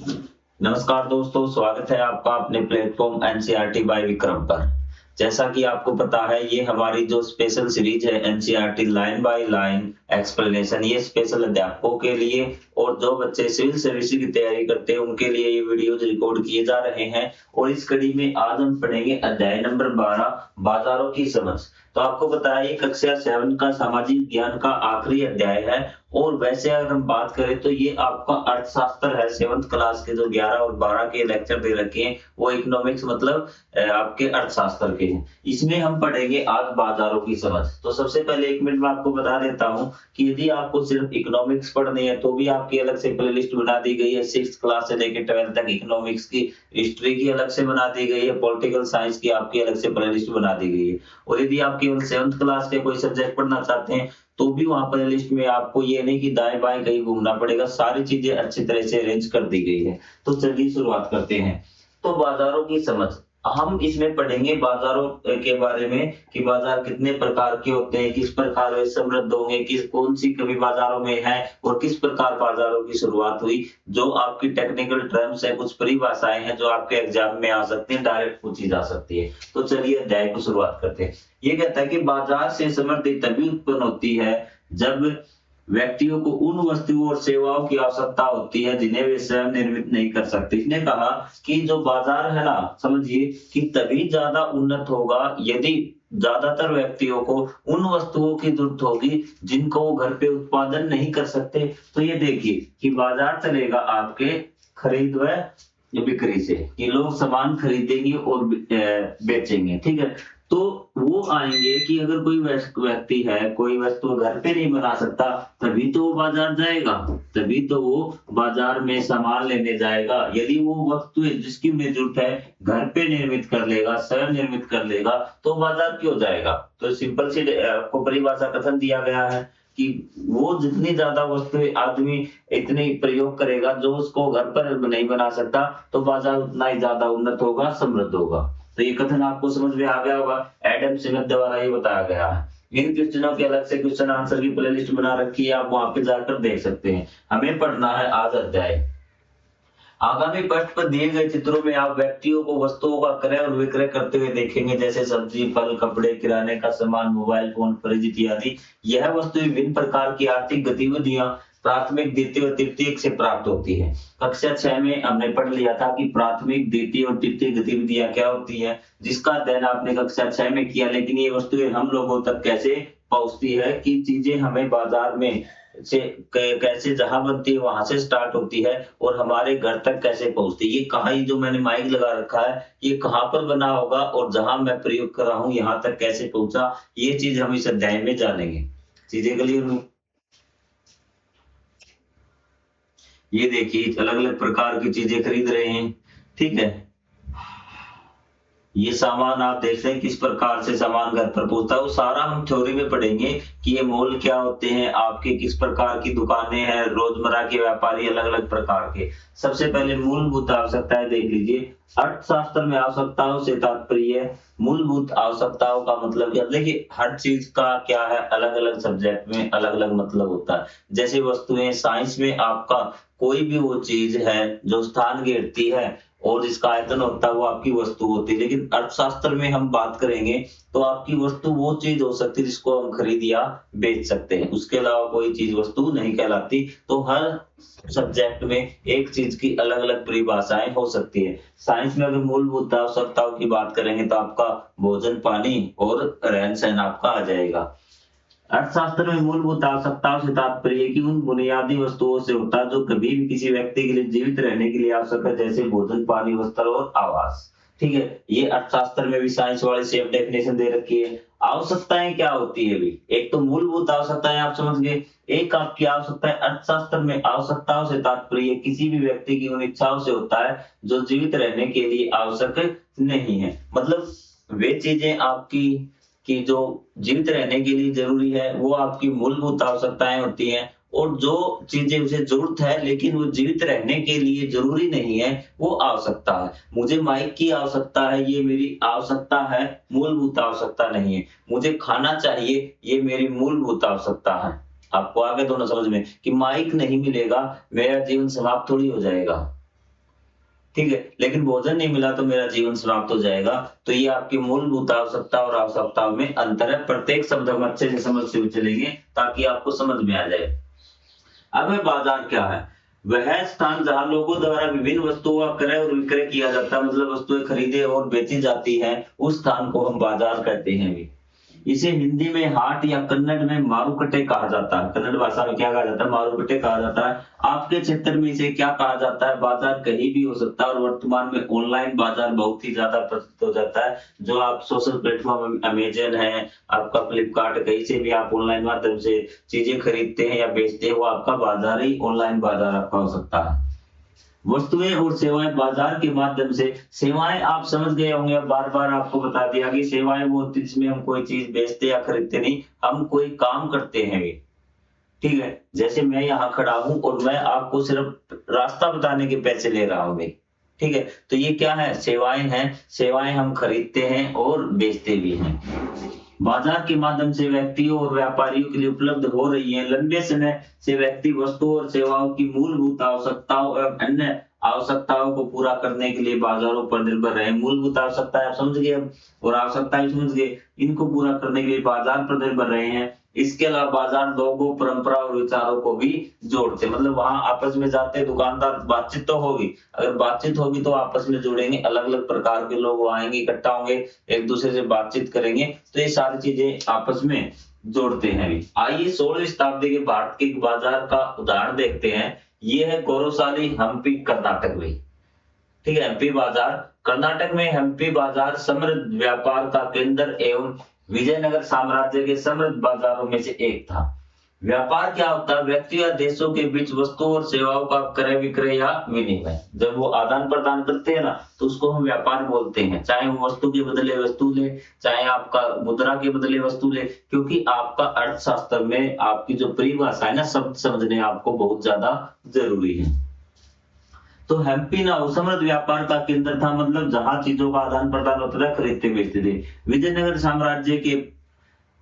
नमस्कार दोस्तों, स्वागत है आपका अपने प्लेटफ़ॉर्म एनसीईआरटी बाय विक्रम पर। जैसा कि आपको पता है, ये हमारी जो स्पेशल सीरीज़ है NCERT line by line explanation, ये स्पेशल अध्यापकों के लिए और जो बच्चे सिविल सर्विस की तैयारी करते हैं उनके लिए ये वीडियोज़ रिकॉर्ड किए जा रहे हैं। और इस कड़ी में आज हम पढ़ेंगे अध्याय नंबर 12 बाज़ारों की समझ। तो आपको पता है, ये कक्षा 7 का सामाजिक ज्ञान का आखिरी अध्याय है। और वैसे अगर हम बात करें तो ये आपका अर्थशास्त्र है। 7th क्लास के जो 11 और 12 के लेक्चर दे रखे हैं वो इकोनॉमिक्स मतलब आपके अर्थशास्त्र के हैं। इसमें हम पढ़ेंगे आज बाजारों की समझ। तो सबसे पहले 1 मिनट में आपको बता देता हूँ कि यदि आपको सिर्फ इकोनॉमिक्स पढ़नी है तो भी आपकी अलग से प्लेलिस्ट बना दी गई है। 6th क्लास से लेकर 12th तक इकोनॉमिक्स की, हिस्ट्री की अलग से बना दी गई है, पॉलिटिकल साइंस की आपकी अलग से प्लेलिस्ट बना दी गई है। और यदि आप केवल 7th क्लास के कोई सब्जेक्ट पढ़ना चाहते हैं तो भी वहाँ पर लिस्ट में आपको ये नहीं कि दाएं बाएं कहीं घूमना पड़ेगा, सारी चीजें अच्छी तरह से अरेंज कर दी गई है। तो चलिए शुरुआत करते हैं। तो बाजारों की समझ, हम इसमें पढ़ेंगे बाजारों के बारे में कि बाजार कितने प्रकार के होते हैं, किस प्रकार वे समृद्ध होंगे, किस कौन सी कमी बाजारों में है और किस प्रकार बाजारों की शुरुआत हुई। जो आपकी टेक्निकल टर्म्स है, कुछ परिभाषाएं हैं जो आपके एग्जाम में आ सकती हैं, डायरेक्ट पूछी जा सकती है। तो चलिए अध्याय को शुरुआत करते हैं। ये कहता है कि बाजार से समृद्धि तभी उत्पन्न होती है जब व्यक्तियों को उन वस्तुओं और सेवाओं की आवश्यकता होती है जिन्हें वे स्वयं निर्मित नहीं कर सकते। इसने कहा कि जो बाजार है ना, समझिए कि तभी ज्यादा उन्नत होगा यदि ज्यादातर व्यक्तियों को उन वस्तुओं की जरूरत होगी जिनको वो घर पे उत्पादन नहीं कर सकते। तो ये देखिए कि बाजार चलेगा आपके खरीद व बिक्री से, कि लोग सामान खरीदेंगे और बेचेंगे। ठीक है, तो वो आएंगे कि अगर कोई व्यक्ति है, कोई वस्तु घर पे नहीं बना सकता, तभी तो वो बाजार जाएगा, तभी तो वो बाजार में सामान लेने जाएगा। यदि वो वस्तु जिसकी उन्हें जरूरत है घर पे निर्मित कर लेगा, स्वयं निर्मित कर लेगा, तो बाजार क्यों जाएगा। तो सिंपल सी आपको परिभाषा कथन दिया गया है कि वो जितनी ज्यादा वस्तुएं आदमी इतनी प्रयोग करेगा जो उसको घर पर नहीं बना सकता, तो बाजार उतना ही ज्यादा उन्नत होगा, समृद्ध होगा। तो ये कथन आपको समझ में आ गया होगा, एडम स्मिथ द्वारा ये बताया गया है। इन क्वेश्चनों के अलग से क्वेश्चन आंसर की प्लेलिस्ट बना रखी है, आप वहां पे जाकर देख सकते हैं। हमें पढ़ना है आज अध्याय। आगामी पृष्ठ पर दिए गए चित्रों में आप व्यक्तियों को वस्तुओं का क्रय और विक्रय करते हुए देखेंगे, जैसे सब्जी, फल, कपड़े, किराने का सामान, मोबाइल फोन, फ्रिज इत्यादि। यह वस्तुएं विभिन्न प्रकार की आर्थिक गतिविधियां प्राथमिक, द्वितीय और तृतीयक से प्राप्त होती है। कक्षा 6 में हमने पढ़ लिया था कि प्राथमिक, द्वितीय और तृतीय गतिविधियां क्या होती है, जिसका अध्ययन आपने कक्षा 6 में किया। लेकिन ये वस्तुएं हम लोगों तक कैसे पहुंचती है, कि चीजें हमें बाजार में से कैसे जहां बनती है वहां से स्टार्ट होती है और हमारे घर तक कैसे पहुंचती है। ये कहाँ, ये जो मैंने माइक लगा रखा है ये कहाँ पर बना होगा और जहां मैं प्रयोग कर रहा हूँ यहाँ तक कैसे पहुंचा, ये चीज हम इस अध्याय में जानेंगे। चीजें क्लियर हुई। ये देखिए अलग अलग प्रकार की चीजें खरीद रहे हैं। ठीक है, ये सामान आप देख रहे हैं किस प्रकार से सामान घर पर पहुंचता है, वो सारा हम थ्योरी में पढ़ेंगे कि ये मॉल क्या होते हैं, आपके किस प्रकार की दुकानें हैं, रोजमर्रा के व्यापारी अलग अलग प्रकार के। सबसे पहले मूलभूत आवश्यकताएं देख लीजिए। अर्थशास्त्र में आवश्यकताओं से तात्पर्य मूलभूत आवश्यकताओं का मतलब क्या। देखिए हर चीज का क्या है, अलग अलग सब्जेक्ट में अलग अलग मतलब होता है। जैसे वस्तुएं, साइंस में आपका कोई भी वो चीज है जो स्थान घेरती है और जिसका आयतन होता है वो आपकी वस्तु होती है। लेकिन अर्थशास्त्र में हम बात करेंगे तो आपकी वस्तु वो चीज हो सकती है जिसको हम खरीद या बेच सकते हैं, उसके अलावा कोई चीज वस्तु नहीं कहलाती। तो हर सब्जेक्ट में एक चीज की अलग अलग परिभाषाएं हो सकती है। साइंस में अगर मूलभूत आवश्यकताओं की बात करेंगे तो आपका भोजन, पानी और रहन सहन आपका आ जाएगा। अर्थशास्त्र में मूलभूत आवश्यकताओं से तात्पर्य कि उन बुनियादी वस्तुओं से होता है जो कभी भी किसी व्यक्ति के लिए जीवित रहने के लिए आवश्यक है, जैसे भोजन, पानी, वस्त्र और आवास। ठीक है, ये अर्थशास्त्र में भी साइंस वाले सेफ डेफिनेशन दे रखी है। आवश्यकताएं क्या होती है भी, एक तो मूलभूत आवश्यकताएं आप समझ गए, एक आपकी आवश्यकता है। अर्थशास्त्र में आवश्यकताओं से तात्पर्य किसी भी व्यक्ति की उन इच्छाओं से होता है जो जीवित रहने के लिए आवश्यक नहीं है। मतलब वे चीजें आपकी कि जो जीवित रहने के लिए जरूरी है वो आपकी मूलभूत आवश्यकताएं होती हैं। और जो चीजें उसे जरूरत है लेकिन वो जीवित रहने के लिए जरूरी नहीं है, वो आवश्यकता है। मुझे माइक की आवश्यकता है, ये मेरी आवश्यकता है, मूलभूत आवश्यकता नहीं है। मुझे खाना चाहिए, ये मेरी मूलभूत आवश्यकता है। आपको आगे दोनों समझ में कि माइक नहीं मिलेगा मेरा जीवन समाप्त थोड़ी हो जाएगा। ठीक है, लेकिन भोजन नहीं मिला तो मेरा जीवन समाप्त हो जाएगा। तो ये आपकी मूलभूत आवश्यकता और आवश्यकताओं में अंतर है। प्रत्येक शब्द हम अच्छे से समझते हुए चलेंगे ताकि आपको समझ में आ जाए। अब बाजार क्या है? वह स्थान जहां लोगों द्वारा विभिन्न वस्तुओं का क्रय और विक्रय किया जाता है, मतलब वस्तुएं खरीदे और बेची जाती हैं, उस स्थान को हम बाजार कहते हैं भी। इसे हिंदी में हाट या कन्नड़ में मारुकटे कहा जाता है। कन्नड़ भाषा में क्या कहा जाता है? मारुकटे कहा जाता है। आपके क्षेत्र में इसे क्या कहा जाता है? बाजार कहीं भी हो सकता है। और वर्तमान में ऑनलाइन बाजार बहुत ही ज्यादा प्रचलित हो जाता है। जो आप सोशल प्लेटफॉर्म अमेजन है, आपका फ्लिपकार्ट, कहीं से भी आप ऑनलाइन माध्यम से चीजें खरीदते हैं या बेचते हैं, वो आपका बाजार ही, ऑनलाइन बाजार आपका हो सकता है। वस्तुएं और सेवाएं बाजार के माध्यम से, सेवाएं आप समझ गए होंगे, बार बार आपको बता दिया कि सेवाएं वो होती है जिसमें हम कोई चीज बेचते या खरीदते नहीं, हम कोई काम करते हैं। ठीक है, जैसे मैं यहाँ खड़ा हूं और मैं आपको सिर्फ रास्ता बताने के पैसे ले रहा हूँ। ठीक है, तो ये क्या है? सेवाएं हैं। सेवाएं हम खरीदते हैं और बेचते भी हैं। बाजार के माध्यम से व्यक्तियों और व्यापारियों के लिए उपलब्ध हो रही है। लंबे समय से व्यक्ति वस्तुओं और सेवाओं की मूलभूत आवश्यकताओं और अन्य आवश्यकताओं को पूरा करने के लिए बाजारों पर निर्भर रहे। मूलभूत आवश्यकताएं आप समझ गए अब, और आवश्यकताएं समझ गए, इनको पूरा करने के लिए बाजार पर निर्भर रहे हैं। इसके अलावा बाजार लोगों, परंपरा और विचारों को भी जोड़ते, मतलब वहां आपस में जाते दुकानदार, बातचीत तो होगी। अगर बातचीत होगी तो आपस में जुड़ेंगे, अलग अलग प्रकार के लोग आएंगे, इकट्ठा होंगे, एक दूसरे से बातचीत करेंगे, तो ये सारी चीजें आपस में जोड़ते हैं। आइए 16वीं शताब्दी के भारत के बाजार का उदाहरण देखते हैं। ये है गौरवशाली हम्पी, कर्नाटक में। ठीक है, हम्पी बाजार कर्नाटक में। हम्पी बाजार समृद्ध व्यापार का केंद्र एवं विजयनगर साम्राज्य के समृद्ध बाजारों में से एक था। व्यापार क्या होता है? व्यक्ति या देशों के बीच वस्तुओं और सेवाओं का क्रय विक्रय या विनिमय। जब वो आदान प्रदान करते हैं ना, तो उसको हम व्यापार बोलते हैं। चाहे वो वस्तु के बदले वस्तु ले, चाहे आपका मुद्रा के बदले वस्तु ले, क्योंकि आपका अर्थशास्त्र में आपकी जो परिभाषा है ना, शब्द समझने आपको बहुत ज्यादा जरूरी है। तो हम्पी ना समृद्ध व्यापार का केंद्र था, मतलब जहां चीजों का आदान प्रदान होता था, खरीदते बेचते थे। विजयनगर साम्राज्य के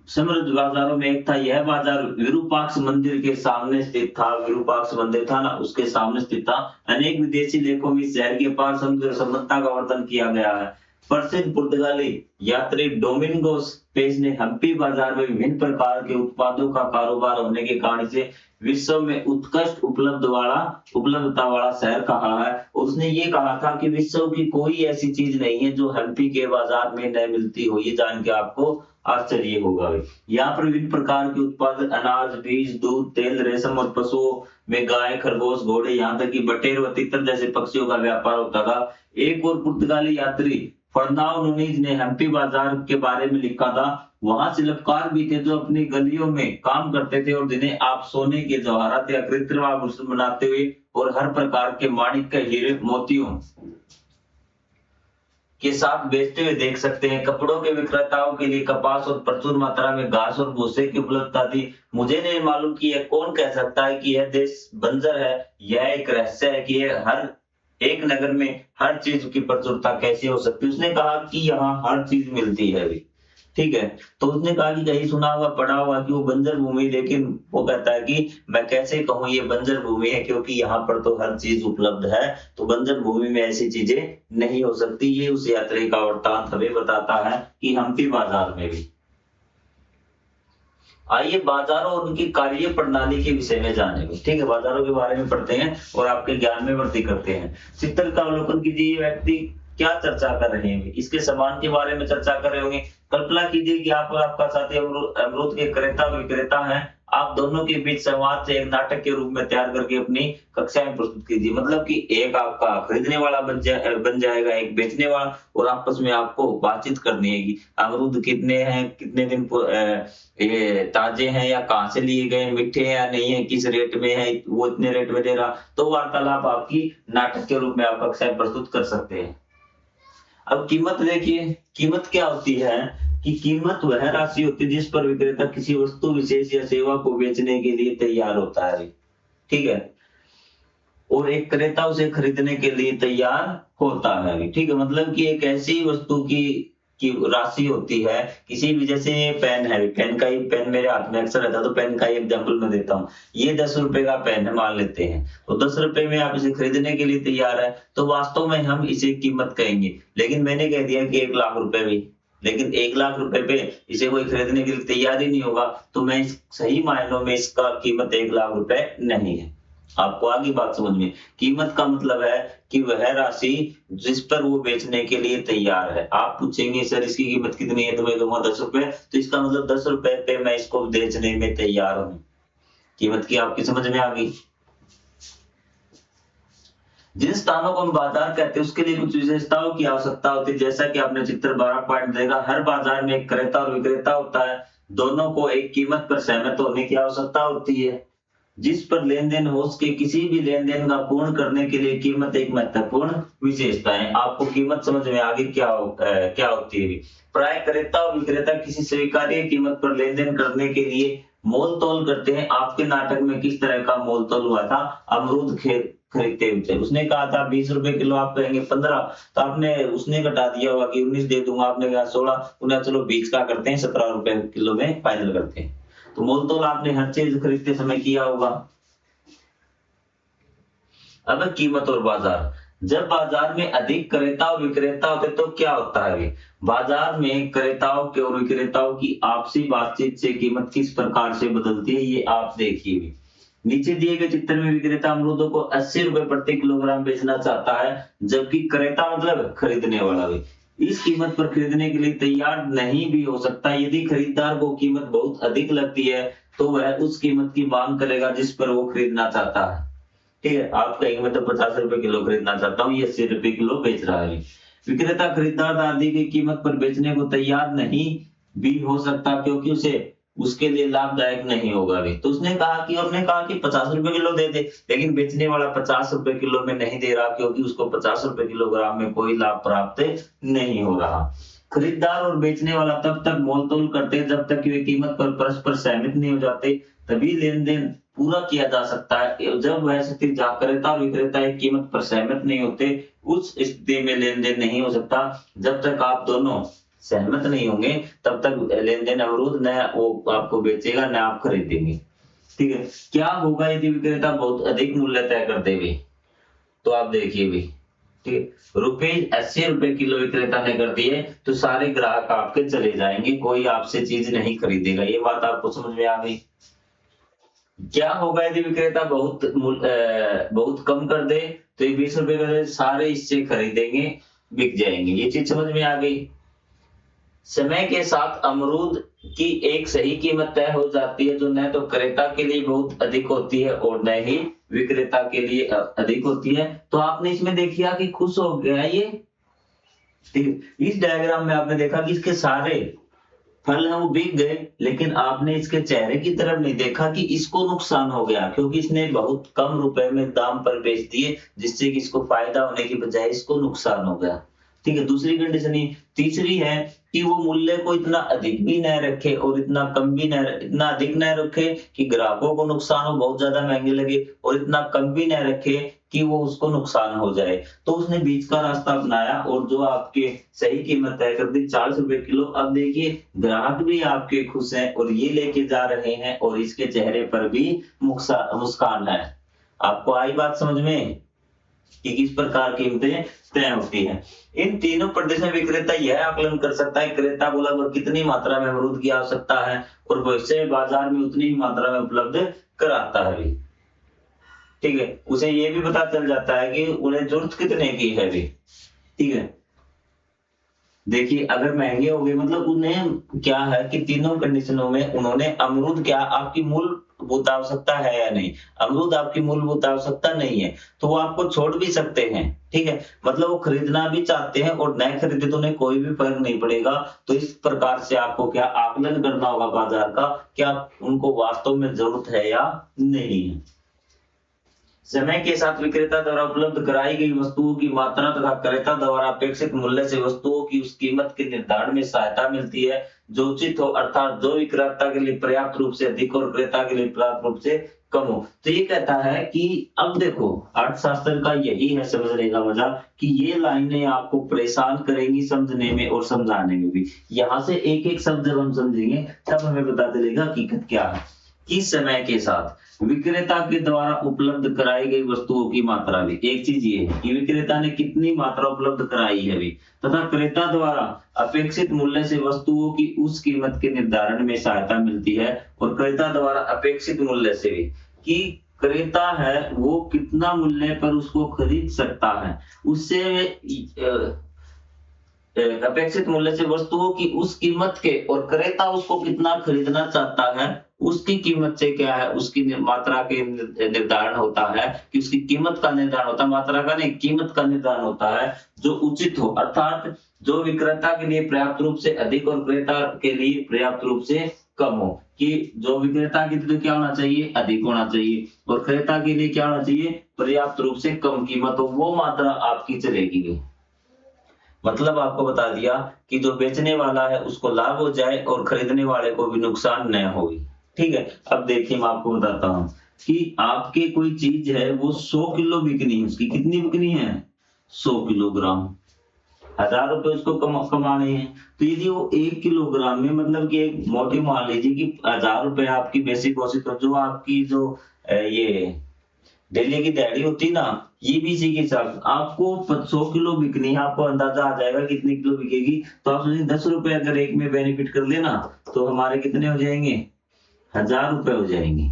समृद्ध बाजारों में एक था। यह बाजार विरूपाक्ष मंदिर के सामने स्थित था। विरूपाक्ष मंदिर था ना, उसके सामने स्थित था। अनेक विदेशी लेखों में शहर के पास समुद्र संबंधता का वर्णन किया गया है। प्रसिद्ध पुर्तगाली यात्री डोमिंगोस पेज ने हम्पी बाजार में विभिन्न प्रकार के उत्पादों का कारोबार होने के कारण से विश्व में उत्कृष्ट उपलब्धता वाला शहर कहा है। उसने ये कहा था कि विश्व की कोई ऐसी चीज नहीं है जो हम्पी के बाजार में न मिलती हो। ये जान के आपको आश्चर्य होगा। यहाँ पर विभिन्न प्रकार के उत्पाद, अनाज, बीज, दूध, तेल, रेशम और पशुओं में गाय, खरगोश, घोड़े, यहाँ तक कि बटेर व तितर जैसे पक्षियों का व्यापार होता था। एक और पुर्तगाली यात्री फर्नांडो नूनीज ने हम्पी बाजार के बारे में लिखा था। वहां शिल्पकार भी थे जो अपनी गलियों में काम करते थे और जिन्हें आप सोने के जवाहरात या कृत्रिम आभूषण बनाते हुए और हर प्रकार के माणिक्य, हीरे, मोतियों के साथ बेचते हुए देख सकते हैं। कपड़ों के विक्रेताओं के लिए कपास और प्रचुर मात्रा में घास और भूसे की उपलब्धता थी। मुझे नहीं मालूम कि यह कौन कह सकता है कि यह देश बंजर है। यह एक रहस्य है कि यह हर एक नगर में हर चीज की प्रचुरता कैसे हो सकती है। उसने कहा कि यहाँ हर चीज मिलती है अभी। ठीक है, तो उसने कहा कि कहीं सुना हुआ, पढ़ा हुआ कि वो बंजर भूमि, लेकिन वो कहता है कि मैं कैसे कहूँ ये बंजर भूमि है, क्योंकि यहाँ पर तो हर चीज उपलब्ध है। तो बंजर भूमि में ऐसी चीजें नहीं हो सकती। ये उस यात्री का वृत्तांत हमें बताता है कि हम्पी बाजार में भी। आइए बाजारों और उनकी कार्य प्रणाली के विषय में जानेंगे। ठीक है, बाजारों के बारे में पढ़ते हैं और आपके ज्ञान में वृद्धि करते हैं। चित्र का अवलोकन कीजिए। ये व्यक्ति क्या चर्चा कर रहे हैं? इसके सामान के बारे में चर्चा कर रहे होंगे। कल्पना कीजिए कि आप और आपका साथी अमरूद के क्रेता विक्रेता हैं। आप दोनों के बीच संवाद से एक नाटक के रूप में तैयार करके अपनी कक्षाएं प्रस्तुत कीजिए। मतलब कि एक आपका खरीदने वाला बन जाएगा, एक बेचने वाला, और आपस में आपको बातचीत करनी है कि अमरूद कितने हैं, कितने दिन ये ताजे हैं या कहाँ से लिए गए, मीठे हैं या नहीं है, किस रेट में है, वो इतने रेट में दे रहा। तो वार्तालाप आपकी नाटक के रूप में आप कक्षाएं प्रस्तुत कर सकते हैं। अब कीमत देखिए। कीमत क्या होती है कि कीमत वह राशि होती है जिस पर विक्रेता किसी वस्तु विशेष या सेवा को बेचने के लिए तैयार होता है। ठीक है, और एक क्रेता उसे खरीदने के लिए तैयार होता है। ठीक है, मतलब कि एक ऐसी वस्तु की की राशि होती है, किसी भी, जैसे ये पेन है, पेन मेरे हाथ में अक्सर रहता है, तो पेन का ही एग्जांपल मैं देता हूँ। ये 10 रुपए का पेन है मान लेते हैं, तो 10 रुपए में आप इसे खरीदने के लिए तैयार है, तो वास्तव में हम इसे कीमत कहेंगे, लेकिन मैंने कह दिया कि 1 लाख रुपए भी, लेकिन 1 लाख रुपए पे इसे कोई खरीदने के लिए तैयार ही नहीं होगा, तो मैं सही मायनों में इसका कीमत 1 लाख रुपए नहीं है। आपको आगे बात समझ में? कीमत का मतलब है कि वह राशि जिस पर वो बेचने के लिए तैयार है। आप पूछेंगे सर इसकी कीमत कितनी है, तो मैं कहूंगा 10 रुपए, तो इसका मतलब 10 रुपए पे मैं इसको बेचने में तैयार हूं। कीमत की आपकी समझ में आ गई? जिन स्थानों को हम बाजार कहते हैं उसके लिए कुछ विशेषताओं की आवश्यकता होती है, जैसा कि आपने चित्र 12 पॉइंट देखा। हर बाजार में एक क्रेता और विक्रेता होता है, दोनों को एक कीमत पर सहमत होने की आवश्यकता होती है। जिस पर लेन देन हो उसके किसी भी लेन देन का पूर्ण करने के लिए कीमत एक महत्वपूर्ण विशेषता है। आपको कीमत समझ में आगे क्या होती है? प्राय क्रेता और विक्रेता किसी स्वीकार्य कीमत पर लेन देन करने के लिए मोल तोल करते हैं। आपके नाटक में किस तरह का मोल तोल हुआ था? अमरूद खरीदते हुए उसने कहा था 20 रुपए किलो, आप कहेंगे 15, तो आपने उसने घटा दिया होगा कि 19 दे दूंगा, आपने कहा 16, उन्हें चलो 20 का करते हैं, 17 रुपए किलो में फाइनल करते हैं। तो मोल तोल आपने हर चीज खरीदते समय किया होगा। अब कीमत और बाजार। जब बाजार में अधिक क्रेता और विक्रेता होते तो क्या होता है? बाजार में क्रेताओं के और विक्रेताओं की आपसी बातचीत से कीमत किस प्रकार से बदलती है, ये आप देखिए। नीचे दिए गए चित्र में विक्रेता अमरूदों को 80 रुपए प्रति किलोग्राम बेचना चाहता है, जबकि क्रेता मतलब खरीदने वाला भी इस कीमत पर खरीदने के लिए तैयार नहीं भी हो सकता। यदि खरीदार को कीमत बहुत अधिक लगती है तो वह उस कीमत की मांग करेगा जिस पर वो खरीदना चाहता है। ठीक है, आप कहेंगे मैं तो 50 रुपए किलो खरीदना चाहता हूँ, ये 80 रुपए किलो बेच रहा है। विक्रेता खरीदार आदि की कीमत पर बेचने को तैयार नहीं भी हो सकता, क्योंकि उसे उसके लिए लाभदायक नहीं होगा भी। तो उसने कहा कि 50 रुपए किलो दे दे, लेकिन बेचने वाला 50 रुपए किलो में नहीं दे रहा, क्योंकि उसको 50 रुपए किलोग्राम में कोई लाभ प्राप्त नहीं हो रहा। खरीदार और बेचने वाला तब तक मोल तोल करते हैं जब तक कि वे कीमत पर परस्पर सहमत नहीं हो जाते, तभी लेन देन पूरा किया जा सकता है। जब वह स्थिति जहां क्रेता और विक्रेता एक कीमत पर सहमत नहीं होते, उस स्थिति में लेन देन नहीं हो सकता। जब तक आप दोनों सहमत नहीं होंगे तब तक लेन देन अवरुद्ध, न वो आपको बेचेगा न आप खरीदेंगे। ठीक है, क्या होगा यदि विक्रेता बहुत अधिक मूल्य तय कर दे भी? तो आप देखिए भी, ठीक है, ₹80 किलो विक्रेता ने कर दिए तो सारे ग्राहक आपके चले जाएंगे, कोई आपसे चीज नहीं खरीदेगा। ये बात आपको समझ में आ गई? क्या होगा यदि विक्रेता बहुत कम कर दे? तो ये 20 रुपए का सारे इससे खरीदेंगे, बिक जाएंगे। ये चीज समझ में आ गई? समय के साथ अमरूद की एक सही कीमत तय हो जाती है, जो न तो क्रेता के लिए बहुत अधिक होती है और न ही विक्रेता के लिए अधिक होती है। तो आपने इसमें देखिए कि खुश हो गया ये। इस डायग्राम में आपने देखा कि इसके सारे फल हैं वो बिक गए, लेकिन आपने इसके चेहरे की तरफ नहीं देखा कि इसको नुकसान हो गया, क्योंकि इसने बहुत कम रुपए में दाम पर बेच दिए, जिससे कि इसको फायदा होने की बजाय इसको नुकसान हो गया। ठीक है, दूसरी कंडीशन ही। तीसरी है कि वो मूल्य को इतना अधिक भी न रखे और इतना कम भी न, इतना अधिक न रखे कि ग्राहकों को नुकसान हो, बहुत ज्यादा महंगे लगे, और इतना कम भी न रखे कि वो उसको नुकसान हो जाए। तो उसने बीच का रास्ता अपनाया और जो आपके सही कीमत तय कर दी 40 रुपए किलो। अब देखिए ग्राहक भी आपके खुश हैं और ये लेके जा रहे हैं और इसके चेहरे पर भी मुस्कान है। आपको आई बात समझ में कि किस प्रकार कीमतें तय होती हैं? इन तीनों प्रदेश में विक्रेता यह आकलन कर सकता है क्रेता को लगभग कितनी मात्रा में अमरूद की आवश्यकता है और भविष्य में बाजार में उतनी ही मात्रा में उपलब्ध कराता है भी। ठीक है, उसे ये भी पता चल जाता है कि उन्हें जरूरत कितने की है भी। ठीक है, देखिए अगर महंगे हो गए मतलब उन्हें क्या है कि तीनों कंडीशनों में उन्होंने अमरूद क्या आपकी मूलभूत आवश्यकता है या नहीं, अमरूद आपकी मूलभूत आवश्यकता नहीं है तो वो आपको छोड़ भी सकते हैं। ठीक है, मतलब वो खरीदना भी चाहते हैं और न खरीदे तो उन्हें कोई भी फर्क नहीं पड़ेगा। तो इस प्रकार से आपको क्या आकलन करना होगा बाजार का, क्या उनको वास्तव में जरूरत है या नहीं है। समय के साथ विक्रेता द्वारा उपलब्ध कराई गई वस्तुओं की मात्रा तथा क्रेता द्वारा अपेक्षित मूल्य से वस्तुओं की उस कीमत के निर्धारण में सहायता मिलती है जो उचित हो, अर्थात जो विक्रेता के लिए पर्याप्त रूप से अधिक और क्रेता के लिए पर्याप्त रूप से कम हो। तो ये कहता है कि अब देखो अर्थशास्त्र का यही है समझने का मजा कि ये लाइनें आपको परेशान करेंगी समझने में और समझाने में भी। यहाँ से एक एक शब्द जब हम समझेंगे तब हमें पता चलेगा हकीकत क्या है कि समय के साथ विक्रेता के द्वारा उपलब्ध कराई गई वस्तुओं की मात्रा भी। एक चीज ये है कि विक्रेता ने कितनी मात्रा उपलब्ध कराई है अभी, तथा क्रेता द्वारा अपेक्षित मूल्य से वस्तुओं की उस कीमत के निर्धारण में सहायता मिलती है, और क्रेता द्वारा अपेक्षित मूल्य से भी कि क्रेता है वो कितना मूल्य पर उसको खरीद सकता है, उससे अपेक्षित मूल्य से वस्तुओं की उस कीमत के, और क्रेता उसको कितना खरीदना चाहता है उसकी कीमत से क्या है उसकी मात्रा के निर्धारण होता है, कि उसकी कीमत का निर्धारण होता है, मात्रा का नहीं कीमत का निर्धारण होता है जो उचित हो, अर्थात जो विक्रेता के लिए पर्याप्त रूप से अधिक और क्रेता के लिए पर्याप्त रूप से कम हो। कि जो विक्रेता के लिए क्या होना चाहिए, अधिक होना चाहिए, और क्रेता के लिए क्या होना चाहिए, पर्याप्त रूप से कम कीमत हो, वो मात्रा आपकी चलेगी। मतलब आपको बता दिया कि जो बेचने वाला है उसको लाभ हो जाए और खरीदने वाले को भी नुकसान न हो। ठीक है, अब देखिए मैं आपको बताता हूं कि आपके कोई चीज है वो 100 किलो बिकनी है, उसकी कितनी बिकनी है, 100 किलोग्राम, 1000 रुपए उसको कमाने हैं। तो यदि वो 1 किलोग्राम में मतलब कि एक मोटी मान लीजिए कि 1000 रुपए आपकी बेसिक कॉस्ट, तो जो आपकी जो ये डेली की दिहाड़ी होती ना, ये भी इसी के हिसाब आपको 100 किलो बिकनी है, आपको अंदाजा आ जाएगा कितनी किलो बिकेगी। तो आप सोचिए 10 रुपए अगर एक में बेनिफिट कर लेना तो हमारे कितने हो जाएंगे, 1000 रुपए हो जाएंगे।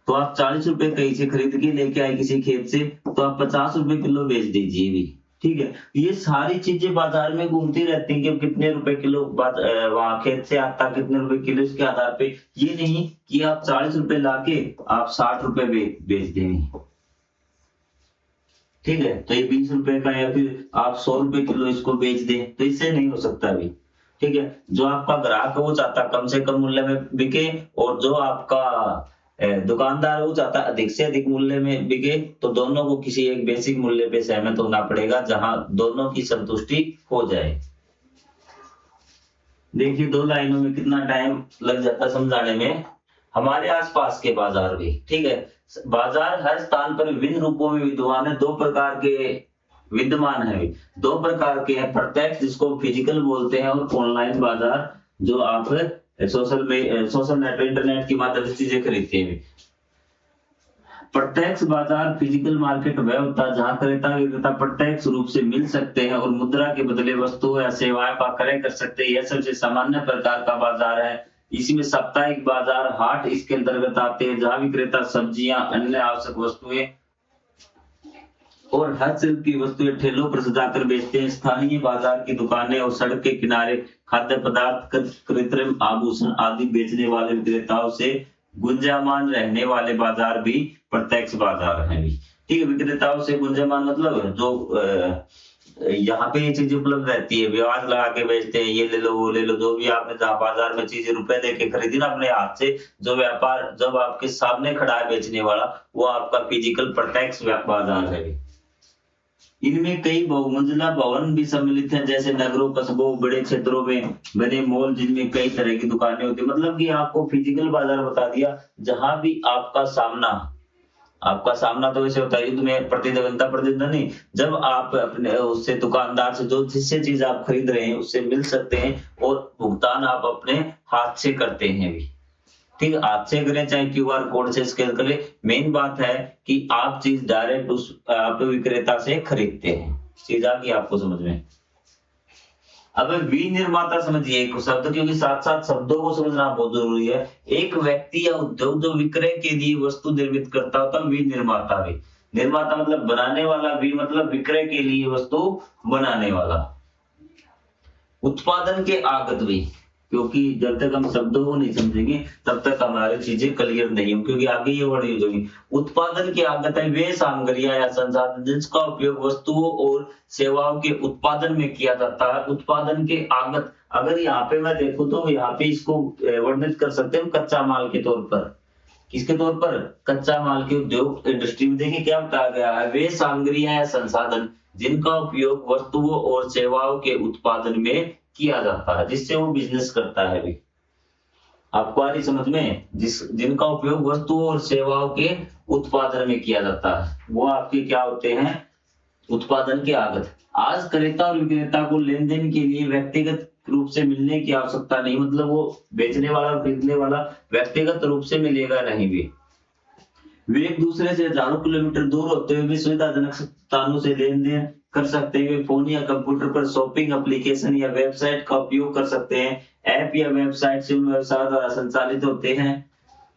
तो आप 40 रुपए कहीं से खरीद के लेके आए किसी खेत से, तो आप 50 रुपए किलो बेच दीजिए भी। ठीक है, ये सारी चीजें बाजार में घूमती रहती हैं कि कितने रुपए किलो वहां खेत से आता, कितने रुपए किलो, इसके आधार पे। ये नहीं कि आप 40 रुपए लाके आप 60 रुपए बेच देंगे। ठीक है, तो ये 20 रुपए का, या फिर आप 100 रुपए किलो इसको बेच दें, तो इससे नहीं हो सकता अभी। ठीक है, जो आपका ग्राहक है वो चाहता कम से कम मूल्य में बिके, और जो आपका दुकानदार है वो चाहता अधिक से अधिक मूल्य में बिके। तो दोनों को किसी एक बेसिक मूल्य पे सहमत होना पड़ेगा जहां दोनों की संतुष्टि हो जाए। देखिए 2 लाइनों में कितना टाइम लग जाता है समझाने में। हमारे आसपास के बाजार भी, ठीक है, बाजार हर स्थान पर विभिन्न रूपों में विद्यमान है। 2 प्रकार के विद्यमान है, 2 प्रकार के हैं, प्रत्यक्ष जिसको फिजिकल बोलते हैं, और ऑनलाइन बाजार जो आप सोशल नेट इंटरनेट की माध्यम से चीजें खरीदते हैं। प्रत्यक्ष बाजार फिजिकल मार्केट वह होता है जहां क्रेता विक्रेता प्रत्यक्ष रूप से मिल सकते हैं और मुद्रा के बदले वस्तु या सेवाएं का क्रय कर सकते हैं। यह सबसे सामान्य प्रकार का बाजार है। इसमें साप्ताहिक बाजार हाट इसके अंतर्गत आते हैं, जहां विक्रेता सब्जियां, अन्य आवश्यक वस्तुएं और हस्तशिल्प की वस्तुएं ठेलों पर सजाकर बेचते हैं। स्थानीय बाजार की दुकानें और सड़क के किनारे खाद्य पदार्थ, कृत्रिम आभूषण आदि बेचने वाले विक्रेताओं से गुंजायमान रहने वाले बाजार भी प्रत्यक्ष बाजार हैं। ठीक है, विक्रेताओं से गुंजायमान मतलब जो यहाँ पे ये चीजें उपलब्ध रहती है, ब्याज लगा के बेचते हैं, ये ले लो वो ले लो, जो भी आपने जहाँ बाजार में चीजें रुपए देके खरीदी ना अपने हाथ से, जो व्यापार जब आपके सामने खड़ा है बेचने वाला, वो आपका फिजिकल प्रत्यक्ष बाजार है। इनमें कई बहुमंजिला भवन भी सम्मिलित हैं, जैसे नगरों, कस्बों, बड़े क्षेत्रों में बने मॉल जिनमें कई तरह की दुकानें होती है। मतलब कि आपको फिजिकल बाजार बता दिया जहां भी आपका सामना तो वैसे होता है युद्ध में प्रतिद्वंदा नहीं, जब आप अपने उससे दुकानदार से जो जिससे चीज आप खरीद रहे हैं उससे मिल सकते हैं, और भुगतान आप अपने हाथ से करते हैं भी। ठीक है, हाथ से करें चाहे क्यूआर कोड से स्कैन करें, मेन बात है कि आप चीज डायरेक्ट उस आप विक्रेता से खरीदते हैं। चीज आ गई आपको समझ में। अब विनिर्माता समझिए एक शब्द, क्योंकि साथ साथ शब्दों को समझना बहुत जरूरी है। एक व्यक्ति या उद्योग जो विक्रय के लिए वस्तु निर्मित करता होता है विनिर्माता भी। निर्माता मतलब बनाने वाला, भी मतलब विक्रय के लिए वस्तु बनाने वाला। उत्पादन के आगत भी, क्योंकि जब तक हम शब्दों को नहीं समझेंगे तब तक हमारी चीजें क्लियर नहीं होंगी, क्योंकि आगे ये वर्ड यूज होगी। उत्पादन की आगत है वे सामग्रियां या संसाधन जिसका उपयोग वस्तुओं और सेवाओं के उत्पादन में किया जाता है। उत्पादन के आगत, अगर यहाँ पे मैं देखूं तो यहाँ पे इसको वर्णित कर सकते हैं कच्चा माल के तौर पर। किसके तौर पर, कच्चा माल के उद्योग इंडस्ट्री में। देखिए क्या बताया गया है, वे सामग्रियां या संसाधन जिनका उपयोग वस्तुओं और सेवाओं के उत्पादन में किया जाता है, जिससे वो बिजनेस करता है भी। आपको आ रही समझ में? जिनका उपयोग वस्तुओं और सेवाओं के उत्पादन में किया जाता है वो आपके क्या होते हैं? उत्पादन की आगत। आज क्रेता और विक्रेता को लेन देन के लिए व्यक्तिगत रूप से मिलने की आवश्यकता नहीं, मतलब वो बेचने वाला और खरीदने वाला व्यक्तिगत रूप से मिलेगा नहीं भी, वे एक दूसरे से हजारों किलोमीटर दूर होते हुए भी सुविधाजनक स्थानों से लेन देन कर सकते हैं। वे फोन या कंप्यूटर पर शॉपिंग एप्लीकेशन या वेबसाइट का उपयोग कर सकते हैं। ऐप या वेबसाइट से उन व्यवसायों द्वारा संचालित होते हैं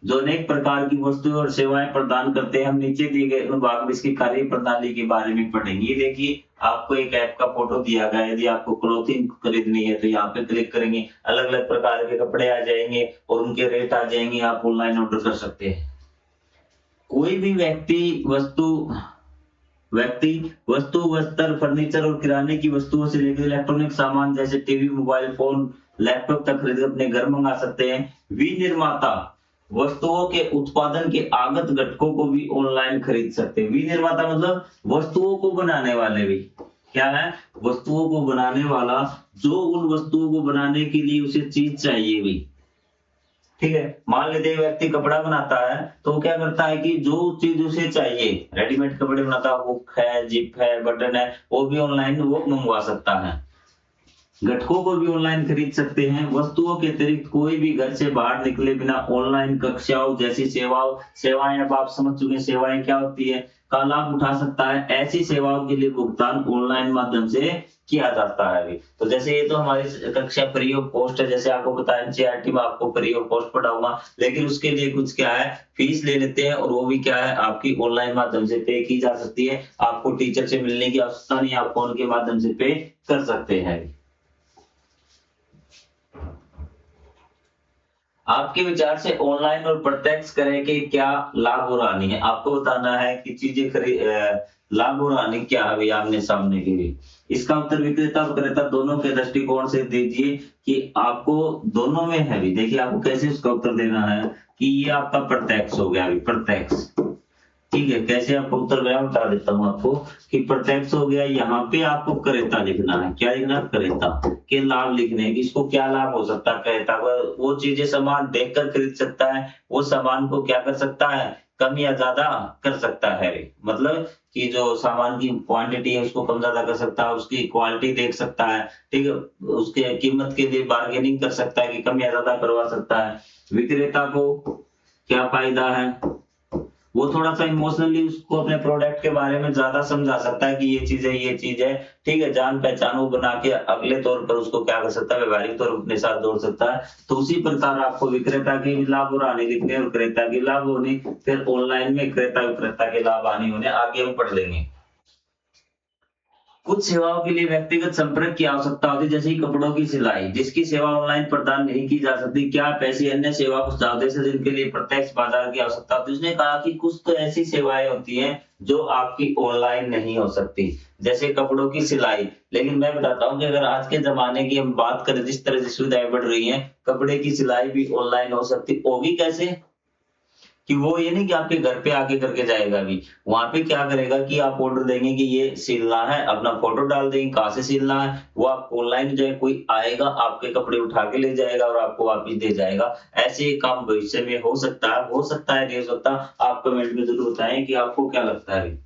जो अनेक प्रकार की वस्तुएं और सेवाएं प्रदान करते हैं। हम नीचे दिए गए अनुभाग में इसकी कार्य प्रणाली के बारे में पढ़ेंगे। ये देखिए आपको एक ऐप का फोटो दिया गया है। यदि आपको क्लोथिंग खरीदनी है तो यहाँ पे क्लिक करेंगे, अलग अलग प्रकार के कपड़े आ जाएंगे और उनके रेट आ जाएंगे, आप ऑनलाइन ऑर्डर कर सकते हैं। कोई भी वस्तु वस्त्र फर्नीचर और किराने की वस्तुओं से लेकर इलेक्ट्रॉनिक सामान जैसे टीवी मोबाइल फोन लैपटॉप तक खरीद अपने घर मंगा सकते हैं। विनिर्माता वस्तुओं के उत्पादन के आगत घटकों को भी ऑनलाइन खरीद सकते हैं। विनिर्माता मतलब वस्तुओं को बनाने वाले भी क्या है? वस्तुओं को बनाने वाला, जो उन वस्तुओं को बनाने के लिए उसे चीज चाहिए भी, ठीक है। मान लेते हैं व्यक्ति कपड़ा बनाता है तो वो क्या करता है कि जो चीज उसे चाहिए, रेडीमेड कपड़े बनाता है, हुक है, जिप है, बटन है, वो भी ऑनलाइन वो मंगवा सकता है। घटकों को भी ऑनलाइन खरीद सकते हैं। वस्तुओं के अतिरिक्त कोई भी घर से बाहर निकले बिना ऑनलाइन कक्षाओं जैसी सेवाएं अब आप समझ चुके हैं सेवाएं क्या होती है का लाभ उठा सकता है। ऐसी सेवाओं के लिए भुगतान ऑनलाइन माध्यम से किया जाता है अभी। तो जैसे ये तो हमारी कक्षा फ्री ऑफ कॉस्ट है, जैसे आपको बताया एनसीईआरटी में आपको फ्री ऑफ कॉस्ट पढ़ाऊंगा, लेकिन उसके लिए कुछ क्या है फीस ले लेते हैं और वो भी क्या है आपकी ऑनलाइन माध्यम से पे की जा सकती है। आपको टीचर से मिलने की आवश्यकता नहीं, आप फोन के माध्यम से पे कर सकते हैं। आपके विचार से ऑनलाइन और प्रत्यक्ष क्रय के क्या लाभ और हानि है? आपको बताना है कि लाभ और हानि क्या है आमने सामने के लिए। इसका उत्तर विक्रेता और क्रेता दोनों के दृष्टिकोण से दीजिए कि आपको दोनों में है भी। देखिए आपको कैसे उसका उत्तर देना है कि ये आपका प्रत्यक्ष हो गया, अभी प्रत्यक्ष, ठीक है। कैसे आपको उत्तर मैं बता देता हूँ आपको कि प्रत्यक्ष हो गया। यहाँ पे आपको क्रेता लिखना है। क्या लिखना है? क्रेता के लाभ लिखने हैं कि इसको क्या लाभ हो सकता है। क्रेता वो चीजें सामान देखकर खरीद सकता है, वो सामान को क्या कर सकता है कम या ज्यादा कर सकता है, मतलब कि जो सामान की क्वांटिटी है उसको कम ज्यादा कर सकता है, उसकी क्वालिटी देख सकता है, ठीक है, उसके कीमत के लिए बार्गेनिंग कर सकता है कि कम या ज्यादा करवा सकता है। विक्रेता को क्या फायदा है? वो थोड़ा सा इमोशनली उसको अपने प्रोडक्ट के बारे में ज्यादा समझा सकता है कि ये चीज है, ठीक है। जान पहचान वो बना के अगले तौर पर उसको क्या कर सकता है व्यवहारिक तौर अपने साथ जोड़ सकता है। तो उसी प्रकार आपको विक्रेता के भी लाभ और हानि लिखने और क्रेता के लाभ होने, फिर ऑनलाइन में क्रेता विक्रेता के लाभ हानि होने आगे हम पढ़ लेंगे। कुछ सेवाओं के लिए व्यक्तिगत संपर्क की आवश्यकता होती है, जैसे कपड़ों की सिलाई, जिसकी सेवा ऑनलाइन प्रदान नहीं की जा सकती। क्या आप ऐसी अन्य सेवा कुछ जानते हैं जिनके लिए प्रत्यक्ष बाजार की आवश्यकता होती है? उसने कहा कि कुछ तो ऐसी सेवाएं होती हैं जो आपकी ऑनलाइन नहीं हो सकती, जैसे कपड़ों की सिलाई। लेकिन मैं बताता हूँ कि अगर आज के जमाने की हम बात करें, जिस तरह से सुविधाएं बढ़ रही हैं, कपड़े की सिलाई भी ऑनलाइन हो सकती होगी। कैसे? कि वो ये नहीं कि आपके घर पे आके करके जाएगा, अभी वहां पे क्या करेगा कि आप ऑर्डर देंगे कि ये सिलना है, अपना फोटो डाल देंगे कहाँ से सिलना है, वो आपको ऑनलाइन जो है कोई आएगा आपके कपड़े उठा के ले जाएगा और आपको वापस दे जाएगा। ऐसे काम भविष्य में हो सकता है, नहीं हो सकता। आप कमेंट में जरूर बताएं कि आपको क्या लगता है।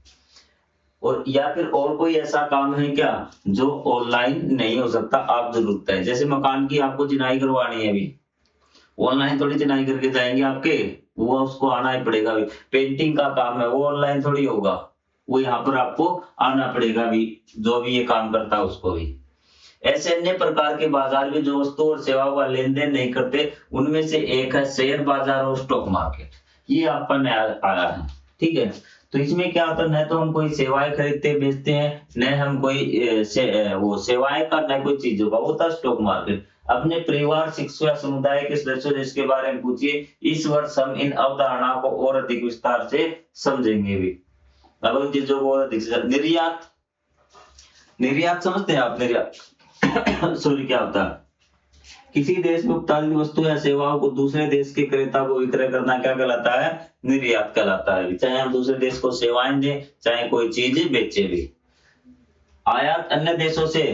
और या फिर और कोई ऐसा काम है क्या जो ऑनलाइन नहीं हो सकता? आप जरूर बताएं। जैसे मकान की आपको चिनाई करवानी है, अभी ऑनलाइन थोड़ी चिनाई करके जाएंगे आपके, वो उसको आना ही पड़ेगा। अभी पेंटिंग का काम है वो ऑनलाइन थोड़ी होगा, वो यहाँ पर आपको आना पड़ेगा भी, जो भी ये काम करता है उसको भी। ऐसे अन्य प्रकार के बाजार में जो वस्तु और सेवाओं का लेन देन नहीं करते, उनमें से एक है शेयर बाजार और स्टॉक मार्केट। ये आपका नया आया है, ठीक है। तो इसमें क्या होता है, न तो हम कोई सेवाएं खरीदते बेचते हैं, न हम कोई वो सेवाएं का, न कोई चीजों का। वो था स्टॉक मार्केट। अपने परिवार, शिक्षक या समुदाय के सदस्यों से इसके बारे में पूछिए। इस वर्ष हम इन अवधारणाओं को और अधिक विस्तार से समझेंगे भी। अब उन चीजों को और अधिक से निर्यात समझते हैं आप? निर्यात सॉरी क्या होता है? किसी देश में उत्पादित वस्तु या सेवाओं को दूसरे देश के क्रेता को विक्रय करना क्या कहलाता है? निर्यात कहलाता है। चाहे हम दूसरे देश को सेवाएं दें, चाहे कोई चीज बेचे भी। आयात अन्य देशों से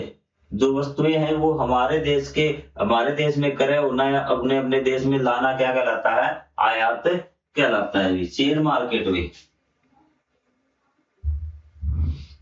जो वस्तुएं हैं वो हमारे देश में क्रय होना या अपने अपने देश में लाना क्या कहलाता है, आयात कहलाता है। शेयर मार्केट में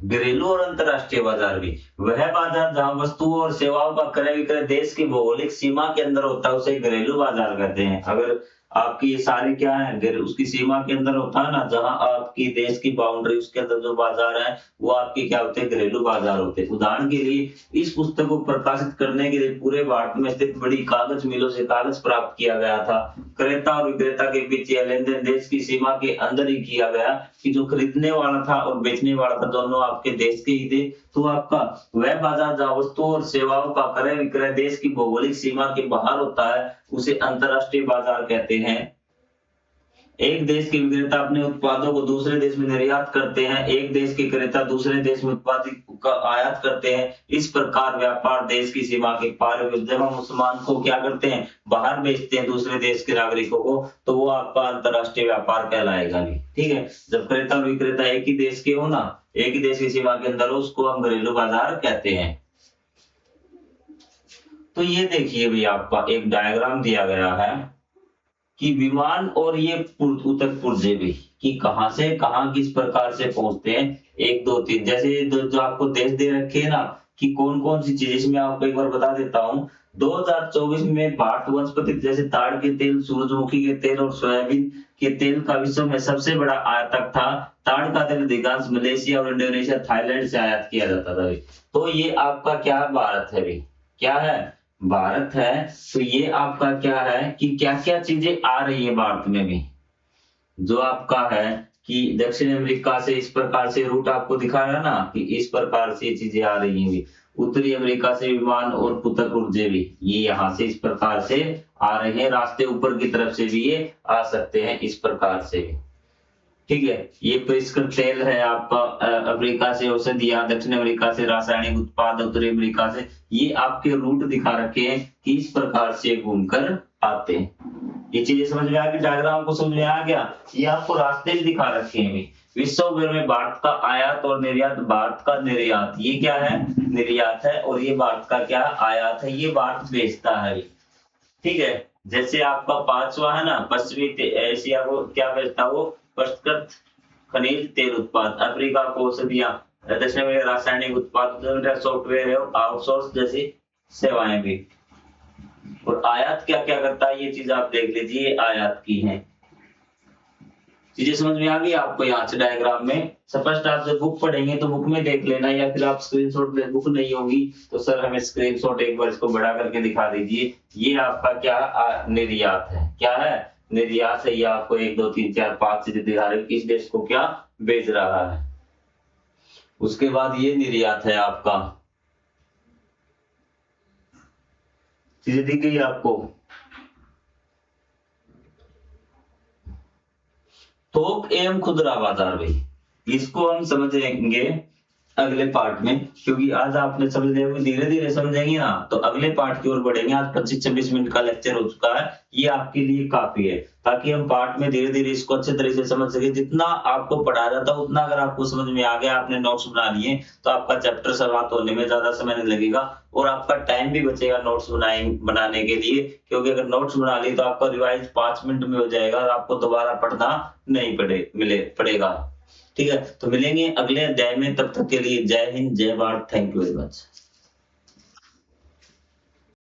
घरेलू और अंतरराष्ट्रीय बाजार भी वह बाजार जहां वस्तुओं और सेवाओं का क्रय विक्रय देश की भौगोलिक सीमा के अंदर होता है, उसे घरेलू बाजार कहते हैं। अगर आपकी ये सारी क्या है, उसकी सीमा के अंदर होता है ना, जहां आपकी देश की बाउंड्री उसके अंदर जो बाजार है वो आपके क्या होते हैं, घरेलू बाजार होते हैं। उदाहरण के लिए इस पुस्तक को प्रकाशित करने के लिए पूरे भारत में स्थित बड़ी कागज मिलों से कागज प्राप्त किया गया था। क्रेता और विक्रेता के बीच यह लेन देन देश की सीमा के अंदर ही किया गया कि जो खरीदने वाला था और बेचने वाला था दोनों आपके देश के ही थे। तो आपका वह बाजार जहां वस्तुओं और सेवाओं का क्रय विक्रय देश की भौगोलिक सीमा के बाहर होता है उसे अंतरराष्ट्रीय बाजार कहते हैं। एक देश के विक्रेता अपने उत्पादों को दूसरे देश में निर्यात करते हैं, एक देश के क्रेता दूसरे देश में उत्पाद का आयात करते हैं। इस प्रकार व्यापार देश की सीमा के पार। जब हम उस सामान को क्या करते हैं, बाहर बेचते हैं दूसरे देश के नागरिकों को, तो वो आपका अंतरराष्ट्रीय व्यापार कहलाएगा भी। ठीक है, जब क्रेता और विक्रेता एक ही देश के हो ना, एक ही देश की सीमा के अंदर हो, उसको हम घरेलू बाजार कहते हैं। तो ये देखिए भी आपका एक डायग्राम दिया गया है कि विमान और ये ऊतक पुर्जे भी कि कहां से कहां किस प्रकार से पहुंचते हैं, 1 2 3 जैसे जो आपको देश दे रखे हैं ना कि कौन कौन सी चीजें, इसमें आपको एक बार बता देता हूं। 2024 में भारत वनस्पति जैसे ताड़ के तेल, सूरजमुखी के तेल और सोयाबीन के तेल का विश्व में सबसे बड़ा आयातक था। ताड़ का तेल अधिकांश मलेशिया और इंडोनेशिया, थाईलैंड से आयात किया जाता था। तो ये आपका क्या है, भारत है भी, क्या है, भारत है। तो ये आपका क्या है कि क्या क्या चीजें आ रही है भारत में भी, जो आपका है कि दक्षिण अमेरिका से इस प्रकार से रूट आपको दिखा रहा है ना कि इस प्रकार से चीजें आ रही हैं। उत्तरी अमेरिका से विमान और ऊतक ऊर्जे भी ये यहाँ से इस प्रकार से आ रहे हैं, रास्ते ऊपर की तरफ से भी ये आ सकते हैं इस प्रकार से भी। ठीक है, ये परिष्कृत तेल है आपका अफ्रीका से औषधियां, दक्षिण अमेरिका से रासायनिक उत्पाद, उत्तरी अमेरिका से, ये आपके रूट दिखा रखे हैं कि इस प्रकार से घूमकर आते हैं। ये चीजें समझ में आ गई, डायग्राम को समझ में आ गया। ये आपको रास्ते भी दिखा रखे हैं। विश्व भर में भारत का आयात और निर्यात, भारत का निर्यात ये क्या है, निर्यात है, और ये भारत का क्या आयात है, ये भारत बेचता है। ठीक है, जैसे आपका 5वां है ना, पश्चिमी एशिया को क्या बेचता, वो परिष्कृत खनिज तेल उत्पाद, अफ्रीका को औषधियां, दक्षिण अमेरिका रासायनिक उत्पाद, सॉफ्टवेयर है, आउटसोर्स जैसी सेवाएं भी। और आयात क्या क्या करता है, ये चीज आप देख लीजिए, आयात की है। चीजें समझ में आ गई आपको यहाँ से डायग्राम में। स्पष्ट आप जब बुक पढ़ेंगे तो बुक में देख लेना, या फिर आप स्क्रीनशॉट ले, बुक नहीं होगी तो सर हमें स्क्रीनशॉट एक बार इसको बड़ा करके दिखा दीजिए। ये आपका क्या निर्यात है, क्या है, निर्यात है। ये आपको 1 2 3 4 5 चीजें दिखा रहे किस देश को क्या बेच रहा है। उसके बाद ये निर्यात है आपका, चीजें दिख गई आपको। थोक एवं खुदरा बाजार भाई, इसको हम समझेंगे अगले पार्ट में, क्योंकि आज आपने समझ लिया, धीरे धीरे समझेंगे ना तो अगले पार्ट की ओर बढ़ेंगे। आज 25-26 मिनट का लेक्चर हो चुका है, ये आपके लिए काफी है, ताकि हम पार्ट में धीरे धीरे इसको अच्छे तरीके से समझ सके। जितना आपको पढ़ाया जाता है उतना अगर आपको समझ में आ गया, आपने नोट्स बना लिए, तो आपका चैप्टर समाप्त होने में ज्यादा समय नहीं लगेगा और आपका टाइम भी बचेगा नोट्स बनाने के लिए। क्योंकि अगर नोट्स बना लिए तो आपका रिवाइज 5 मिनट में हो जाएगा और आपको दोबारा पढ़ना नहीं पड़ेगा। ठीक है, तो मिलेंगे अगले अध्याय में, तब तक के लिए जय हिंद, जय Bharat, thank you very much.